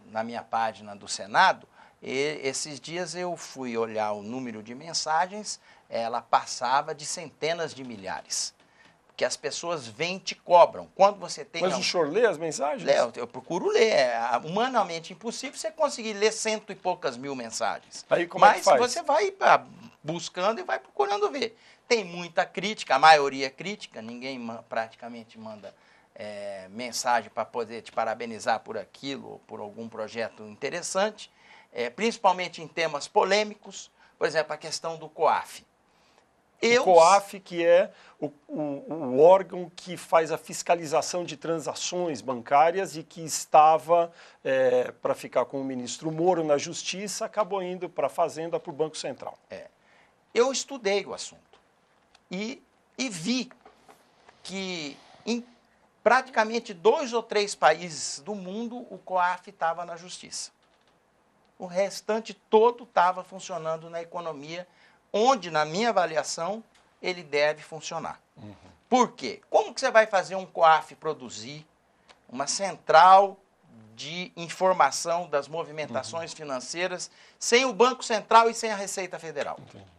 na minha página do Senado, e esses dias eu fui olhar o número de mensagens, ela passava de centenas de milhares. Porque as pessoas vêm e te cobram. Quando você tem... Mas o senhor lê as mensagens? Eu procuro ler. É humanamente impossível você conseguir ler 100 e poucas mil mensagens. Aí como é que faz? Mas você vai buscando e vai procurando ver. Tem muita crítica, a maioria é crítica, ninguém praticamente manda mensagem para poder te parabenizar por aquilo ou por algum projeto interessante, principalmente em temas polêmicos, por exemplo, a questão do COAF. O COAF, que é o órgão que faz a fiscalização de transações bancárias e que estava para ficar com o ministro Moro na Justiça, acabou indo para a Fazenda, para o Banco Central. Eu estudei o assunto e vi que em praticamente 2 ou 3 países do mundo o COAF estava na Justiça. O restante todo estava funcionando na economia, onde, na minha avaliação, ele deve funcionar. Uhum. Por quê? Como que você vai fazer um COAF produzir uma central de informação das movimentações financeiras sem o Banco Central e sem a Receita Federal? Entendi.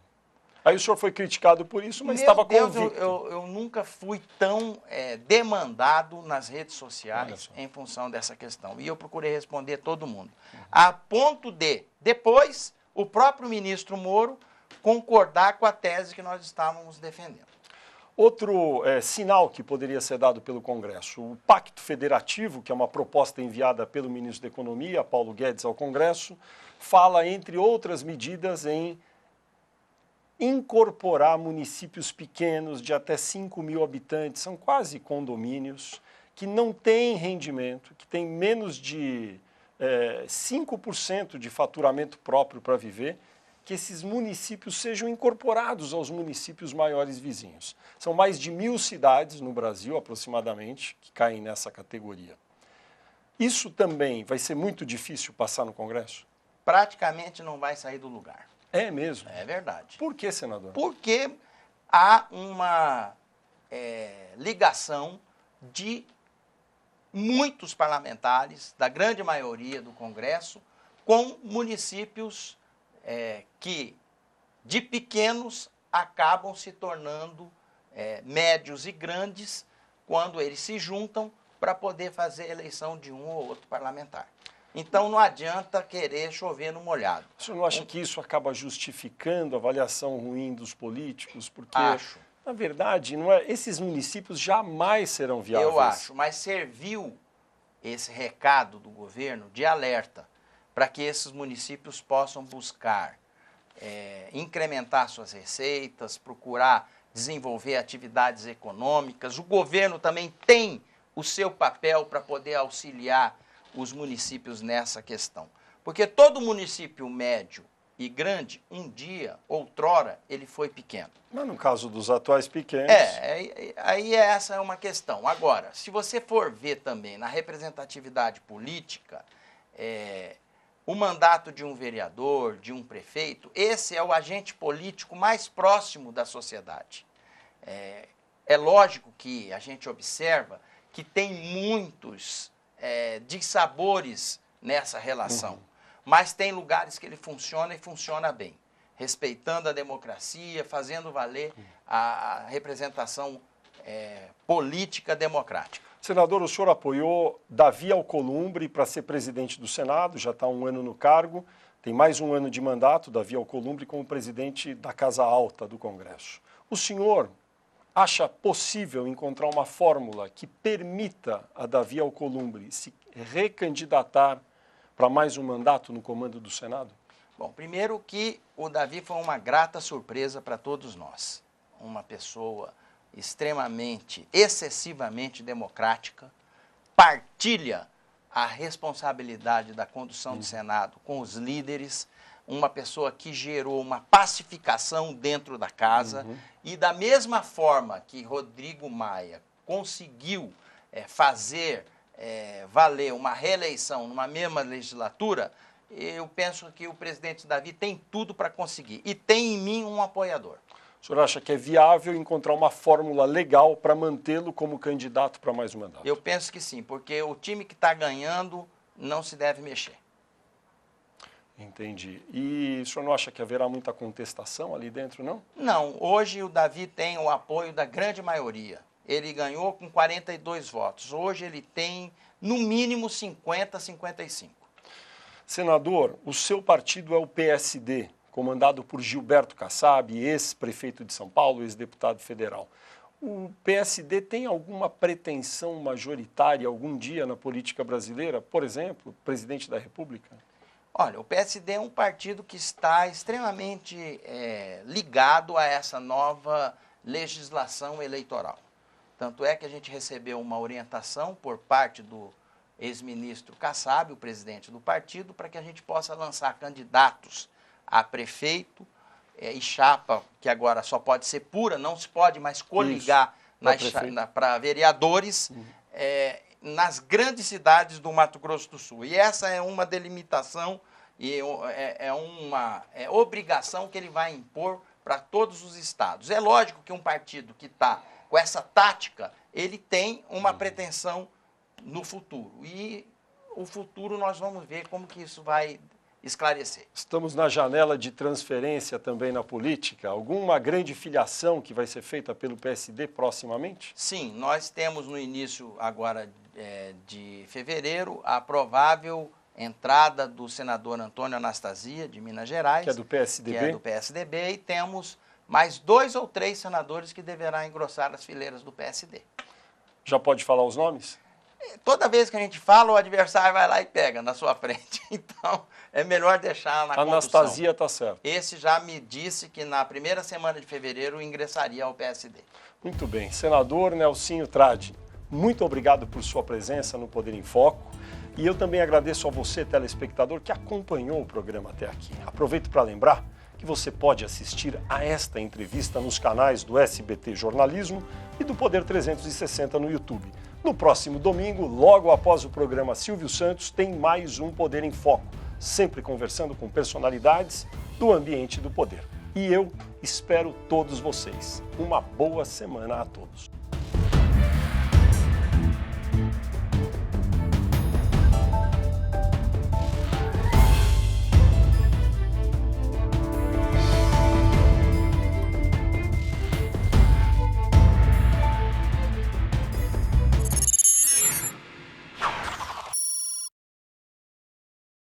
Aí o senhor foi criticado por isso, mas estava convicto. Eu nunca fui tão demandado nas redes sociais em função dessa questão. E eu procurei responder todo mundo. Uhum. A ponto de, depois, o próprio ministro Moro concordar com a tese que nós estávamos defendendo. Outro sinal que poderia ser dado pelo Congresso, o Pacto Federativo, que é uma proposta enviada pelo ministro da Economia, Paulo Guedes, ao Congresso, fala, entre outras medidas, em incorporar municípios pequenos de até 5.000 habitantes, são quase condomínios, que não têm rendimento, que têm menos de 5% de faturamento próprio para viver, que esses municípios sejam incorporados aos municípios maiores vizinhos. São mais de 1.000 cidades no Brasil, aproximadamente, que caem nessa categoria. Isso também vai ser muito difícil passar no Congresso? Praticamente não vai sair do lugar. É mesmo? É verdade. Por que, senador? Porque há uma ligação de muitos parlamentares, da grande maioria do Congresso, com municípios que, de pequenos, acabam se tornando médios e grandes quando eles se juntam para poder fazer a eleição de um ou outro parlamentar. Então, não adianta querer chover no molhado. O senhor não acha que isso acaba justificando a avaliação ruim dos políticos? Porque, acho. Na verdade, esses municípios jamais serão viáveis. Eu acho, mas serviu esse recado do governo de alerta para que esses municípios possam buscar incrementar suas receitas, procurar desenvolver atividades econômicas. O governo também tem o seu papel para poder auxiliar os municípios nessa questão. Porque todo município médio e grande, um dia, outrora, ele foi pequeno. Mas no caso dos atuais pequenos... Aí essa é uma questão. Agora, se você for ver também na representatividade política, o mandato de um vereador, de um prefeito, esse é o agente político mais próximo da sociedade. É lógico que a gente observa que tem muitos dissabores nessa relação, mas tem lugares que ele funciona e funciona bem, respeitando a democracia, fazendo valer a representação política democrática. Senador, o senhor apoiou Davi Alcolumbre para ser presidente do Senado, já está há 1 ano no cargo, tem mais 1 ano de mandato, Davi Alcolumbre, como presidente da Casa Alta do Congresso. O senhor acha possível encontrar uma fórmula que permita a Davi Alcolumbre se recandidatar para mais um mandato no comando do Senado? Bom, primeiro que o Davi foi uma grata surpresa para todos nós. Uma pessoa extremamente, excessivamente democrática, partilha a responsabilidade da condução do Senado com os líderes, uma pessoa que gerou uma pacificação dentro da casa e da mesma forma que Rodrigo Maia conseguiu fazer valer uma reeleição numa mesma legislatura, eu penso que o presidente Davi tem tudo para conseguir e tem em mim um apoiador. O senhor acha que é viável encontrar uma fórmula legal para mantê-lo como candidato para mais um mandato? Eu penso que sim, porque o time que está ganhando não se deve mexer. Entendi. E o senhor não acha que haverá muita contestação ali dentro, não? Não, hoje o Davi tem o apoio da grande maioria. Ele ganhou com 42 votos. Hoje ele tem, no mínimo, 50, 55. Senador, o seu partido é o PSD, comandado por Gilberto Kassab, ex-prefeito de São Paulo, ex-deputado federal. O PSD tem alguma pretensão majoritária algum dia na política brasileira? Por exemplo, presidente da República? Olha, o PSD é um partido que está extremamente ligado a essa nova legislação eleitoral. Tanto é que a gente recebeu uma orientação por parte do ex-ministro Kassab, o presidente do partido, para que a gente possa lançar candidatos a prefeito e chapa, que agora só pode ser pura, não se pode mais coligar para vereadores nas grandes cidades do Mato Grosso do Sul. E essa é uma delimitação e é uma obrigação que ele vai impor para todos os estados. É lógico que um partido que está com essa tática, ele tem uma pretensão no futuro. E o futuro nós vamos ver como que isso vai esclarecer. Estamos na janela de transferência também na política. Alguma grande filiação que vai ser feita pelo PSD proximamente? Sim, nós temos no início agora de fevereiro a provável entrada do senador Antônio Anastasia, de Minas Gerais. Que é do PSDB. E temos mais 2 ou 3 senadores que deverão engrossar as fileiras do PSD. Já pode falar os nomes? Toda vez que a gente fala, o adversário vai lá e pega na sua frente. Então, é melhor deixar na condução. Anastasia está certo. Esse já me disse que na primeira semana de fevereiro ingressaria ao PSD. Muito bem. Senador Nelsinho Tradi, muito obrigado por sua presença no Poder em Foco. E eu também agradeço a você, telespectador, que acompanhou o programa até aqui. Aproveito para lembrar que você pode assistir a esta entrevista nos canais do SBT Jornalismo e do Poder 360 no YouTube. No próximo domingo, logo após o programa Silvio Santos, tem mais um Poder em Foco, sempre conversando com personalidades do ambiente do poder. E eu espero todos vocês. Uma boa semana a todos.